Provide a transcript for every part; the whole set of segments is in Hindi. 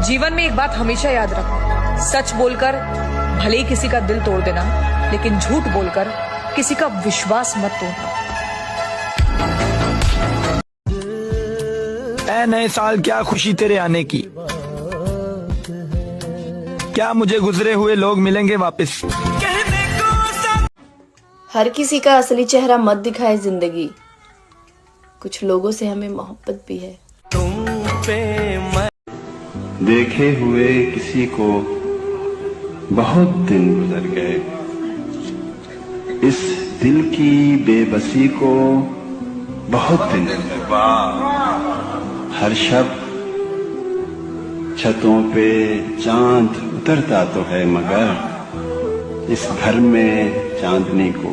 जीवन में एक बात हमेशा याद रखना, सच बोलकर भले ही किसी का दिल तोड़ देना, लेकिन झूठ बोलकर किसी का विश्वास मत तोड़ना। ऐ नए साल, क्या खुशी तेरे आने की, क्या मुझे गुजरे हुए लोग मिलेंगे वापस। हर किसी का असली चेहरा मत दिखाए जिंदगी, कुछ लोगों से हमें मोहब्बत भी है। देखे हुए किसी को बहुत दिन गुजर गए, इस दिल की बेबसी को बहुत दिन गुजर गए। हर शब छतों पे चांद उतरता तो है, मगर इस घर में चांदनी को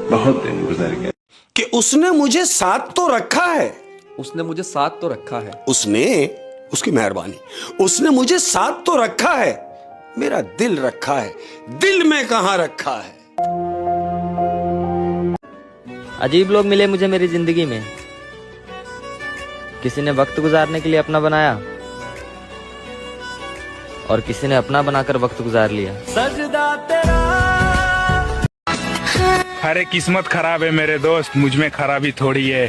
बहुत दिन गुजर गए। कि उसने मुझे साथ तो रखा है, उसने मुझे साथ तो रखा है, उसने, उसकी मेहरबानी, उसने मुझे साथ तो रखा है, मेरा दिल रखा है, दिल में कहां रखा है। अजीब लोग मिले मुझे मेरी जिंदगी में, किसी ने वक्त गुजारने के लिए अपना बनाया और किसी ने अपना बनाकर वक्त गुजार लिया। सजदा तेरा। अरे किस्मत खराब है मेरे दोस्त, मुझ में खराबी थोड़ी है।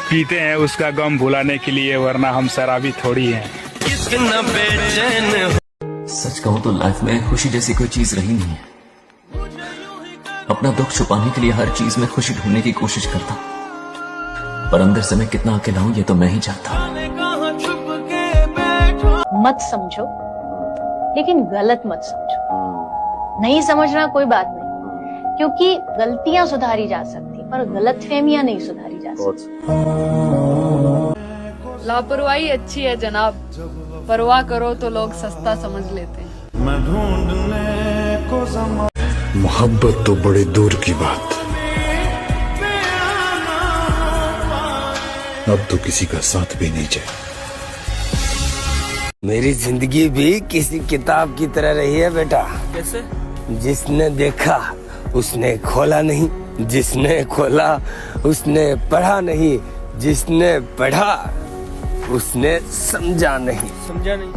पीते हैं उसका गम भुलाने के लिए, वरना हम शराबी थोड़ी हैं। सच कहूं तो लाइफ में खुशी जैसी कोई चीज रही नहीं है। अपना दुख छुपाने के लिए हर चीज में खुशी ढूंढने की कोशिश करता, पर अंदर से मैं कितना अकेला हूं ये तो मैं ही जानता। मत समझो, लेकिन गलत मत समझो। नहीं समझना कोई बात नहीं, क्योंकि गलतियां सुधारी जा सकती पर गलतफहमियां नहीं सुधारी जा सकती। लापरवाही अच्छी है जनाब, परवाह करो तो लोग सस्ता समझ लेते हैं। मोहब्बत तो बड़े दूर की बात, अब तो किसी का साथ भी नहीं चाहिए। मेरी जिंदगी भी किसी किताब की तरह रही है बेटा। कैसे? जिसने देखा उसने खोला नहीं, जिसने खोला उसने पढ़ा नहीं, जिसने पढ़ा उसने समझा नहीं। समझा नहीं?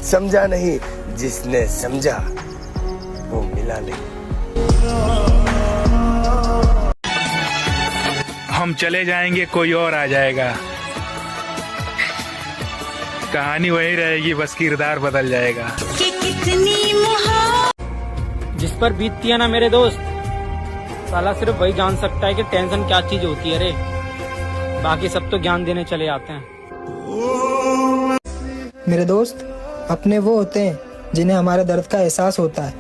समझा नहीं, जिसने समझा वो मिला नहीं। हम चले जाएंगे, कोई और आ जाएगा, कहानी वही रहेगी, बस किरदार बदल जाएगा। जिस पर बीतती है ना मेरे दोस्त, साला सिर्फ वही जान सकता है कि टेंशन क्या चीज होती है रे, बाकी सब तो ज्ञान देने चले आते हैं। मेरे दोस्त अपने वो होते हैं जिन्हें हमारे दर्द का एहसास होता है,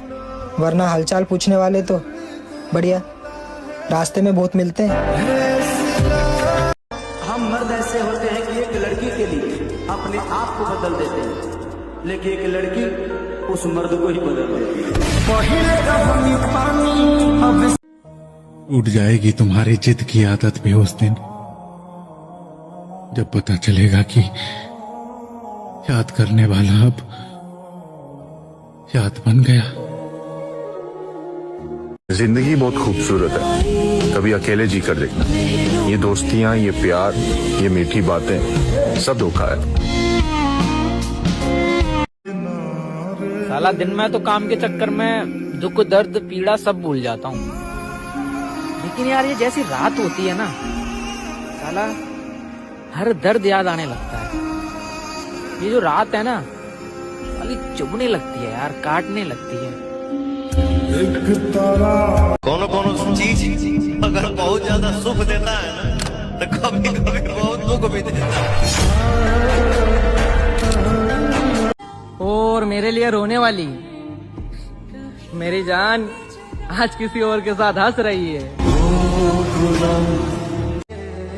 वरना हालचाल पूछने वाले तो बढ़िया रास्ते में बहुत मिलते हैं। हम मर्द ऐसे होते हैं कि एक लड़की के लिए अपने आप को बदल देते हैं, लेकिन एक लड़की उस मर्द को ही बदल देती है। उठ जाएगी तुम्हारी जिद की आदत भी उस दिन, जब पता चलेगा कि याद करने वाला अब याद बन गया। जिंदगी बहुत खूबसूरत है, कभी अकेले जी कर देखना। ये दोस्तियां, ये प्यार, ये मीठी बातें सब धोखा है। साला दिन में तो काम के चक्कर में दुख दर्द पीड़ा सब भूल जाता हूँ, लेकिन यार ये जैसी रात होती है ना, साला हर दर्द याद आने लगता है। ये जो रात है ना, साली चुभने लगती है यार, काटने लगती है। कौन चीज अगर बहुत ज्यादा सुख देता है ना, तो कभी कभी बहुत दुख भी देता है। और मेरे लिए रोने वाली मेरी जान आज किसी और के साथ हंस रही है।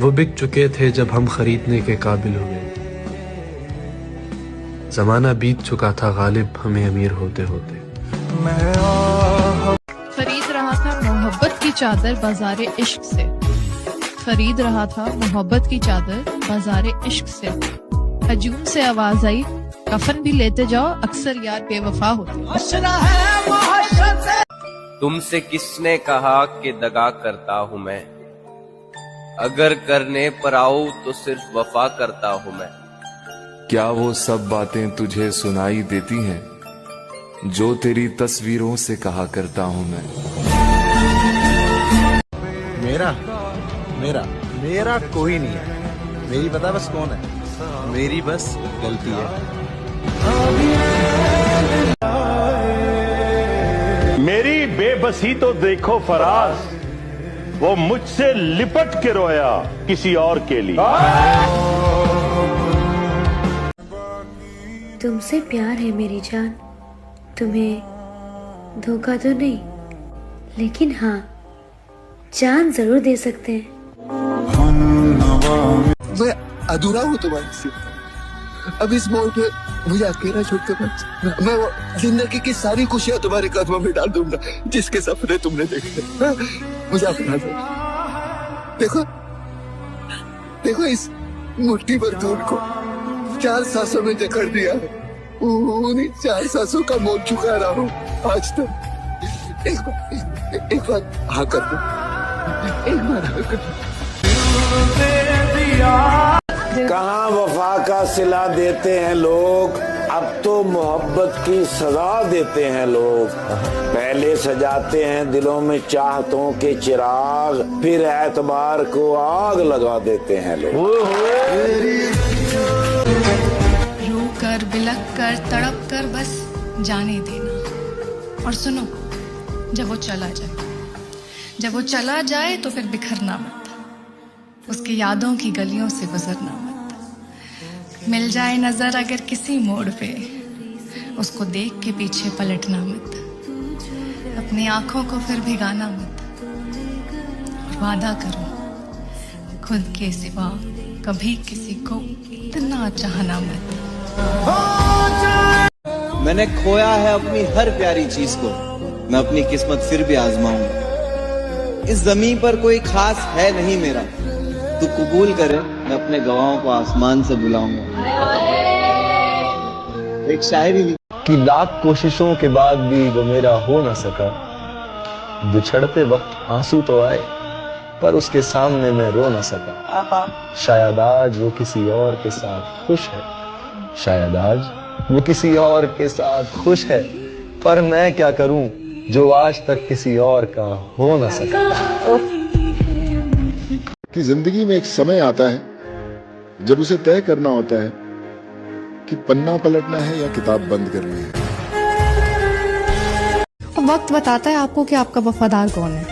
वो बिक चुके थे जब हम खरीदने के काबिल हो गए, जमाना बीत चुका था गालिब हमें अमीर होते होते। खरीद रहा था मोहब्बत की चादर बाजारे इश्क से, खरीद रहा था मोहब्बत की चादर बाजारे इश्क से। हजूम से आवाज आई, कफन भी लेते जाओ, अक्सर यार बेवफा होते। तुमसे किसने कहा कि दगा करता हूँ मैं, अगर करने पर आऊं तो सिर्फ वफा करता हूं मैं। क्या वो सब बातें तुझे सुनाई देती हैं जो तेरी तस्वीरों से कहा करता हूं मैं। मेरा मेरा मेरा कोई नहीं है। मेरी पता बस कौन है? मेरी बस गलती है। मेरी बेबसी तो देखो फराज, वो मुझसे लिपट के रोया किसी और के लिए। तुमसे प्यार है मेरी जान, तुम्हें धोखा तो नहीं, लेकिन हाँ जान जरूर दे सकते हैं। मैं अधूरा हूँ तुम्हारी से। अब इस मोड़ पे मुझे अकेला छोड़कर मत। मैं वो जिंदगी की सारी खुशियां तुम्हारे कदमों में डाल दूंगा जिसके सपने तुमने देखे। मुझे अपना दो। देखो देखो इस मुट्ठी भर दूर को 4 सांसों में जकड़ दिया है। उन्हीं 4 सांसों का मोल चुका रहा हूँ आज तक। एक बार हाँ कर दो, एक बार हाँ कर दो। कहाँ वफा का सिला देते हैं लोग, अब तो मोहब्बत की सजा देते हैं लोग। पहले सजाते हैं दिलों में चाहतों के चिराग, फिर एतबार को आग लगा देते हैं लोग। रो कर, बिलक कर, तड़प कर बस जाने देना। और सुनो, जब वो चला जाए तो फिर बिखरना मत, उसकी यादों की गलियों से गुजरना मत। मिल जाए नजर अगर किसी मोड़ पे, उसको देख के पीछे पलटना मत, अपनी आंखों को फिर भिगाना मत। और वादा करो खुद के सिवा कभी किसी को इतना चाहना मत। मैंने खोया है अपनी हर प्यारी चीज को, मैं अपनी किस्मत फिर भी आजमाऊंगा। इस जमीन पर कोई खास है नहीं मेरा, तू कबूल करे मैं अपने गवाहों को आसमान से बुलाऊंगा। एक शायरी कि लाख कोशिशों के बाद भी वो मेरा हो न सका, बिछड़ते वक्त आंसू तो आए पर उसके सामने मैं रो न सका। शायद आज वो किसी और के साथ खुश है, शायद आज वो किसी और के साथ खुश है, पर मैं क्या करूं जो आज तक किसी और का हो न सका। कि जिंदगी में एक समय आता है जब उसे तय करना होता है कि पन्ना पलटना है या किताब बंद करनी है। वक्त बताता है आपको कि आपका वफादार कौन है।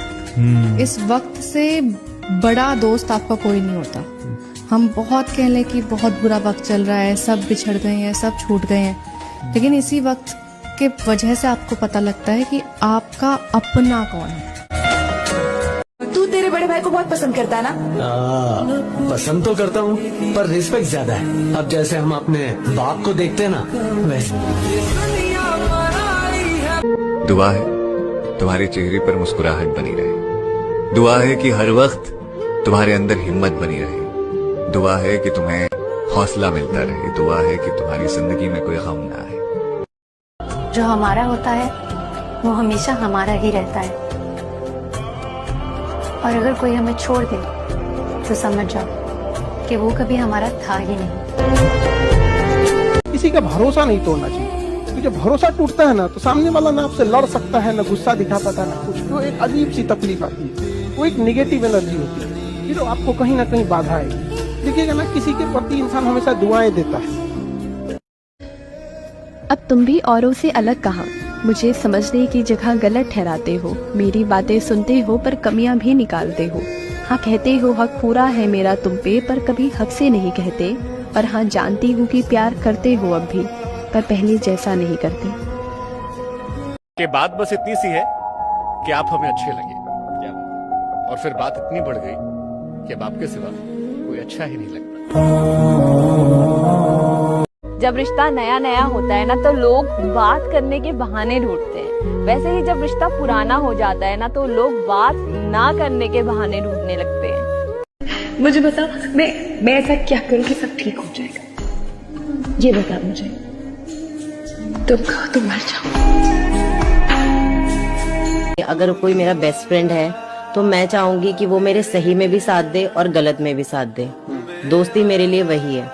इस वक्त से बड़ा दोस्त आपका कोई नहीं होता। हम बहुत कह लें कि बहुत बुरा वक्त चल रहा है, सब बिछड़ गए हैं, सब छूट गए हैं, लेकिन इसी वक्त के वजह से आपको पता लगता है कि आपका अपना कौन है। तू तेरे बड़े भाई को बहुत पसंद करता है ना? पसंद तो करता हूँ पर रिस्पेक्ट ज्यादा है। अब जैसे हम अपने बाप को देखते हैं ना, वैसे। दुआ है तुम्हारे चेहरे पर मुस्कुराहट बनी रहे, दुआ है कि हर वक्त तुम्हारे अंदर हिम्मत बनी रहे, दुआ है कि तुम्हें हौसला मिलता रहे, दुआ है कि तुम्हारी जिंदगी में कोई गम ना आए। जो हमारा होता है वो हमेशा हमारा ही रहता है, और अगर कोई हमें छोड़ दे तो समझ जाओ कि वो कभी हमारा था ही नहीं। किसी का भरोसा नहीं तोड़ना चाहिए, क्योंकि जब भरोसा टूटता है ना तो सामने वाला ना आपसे लड़ सकता है, ना गुस्सा दिखा पाता है, ना कुछ। तो एक अजीब सी तकलीफ आती है, वो एक निगेटिव एनर्जी होती है, फिर आपको कहीं ना कहीं बाधा आएगी। देखिएगा ना, किसी के प्रति इंसान हमेशा दुआएं देता है। अब तुम भी औरों से अलग कहाँ, मुझे समझने की जगह गलत ठहराते हो, मेरी बातें सुनते हो पर कमियां भी निकालते हो। हाँ कहते हो हक पूरा है मेरा तुम पे, पर कभी हक से नहीं कहते। और हाँ जानती हूँ कि प्यार करते हो अब भी, पर पहले जैसा नहीं करते। के बात बस इतनी सी है कि आप हमें अच्छे लगे, और फिर बात इतनी बढ़ गई कि अब आपके सिवा कोई अच्छा ही नहीं लगता। जब रिश्ता नया नया होता है ना तो लोग बात करने के बहाने ढूंढते हैं, वैसे ही जब रिश्ता पुराना हो जाता है ना तो लोग बात ना करने के बहाने ढूंढने लगते हैं। मुझे बता, मैं ऐसा क्या करूं कि सब ठीक हो जाएगा? ये बता मुझे, तुम कहो तो मर जाओ। अगर कोई मेरा बेस्ट फ्रेंड है तो तो मैं चाहूंगी कि वो मेरे सही में भी साथ दे और गलत में भी साथ दे। दोस्ती मेरे लिए वही है,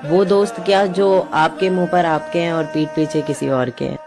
वो दोस्त क्या जो आपके मुंह पर आपके हैं और पीठ पीछे किसी और के हैं।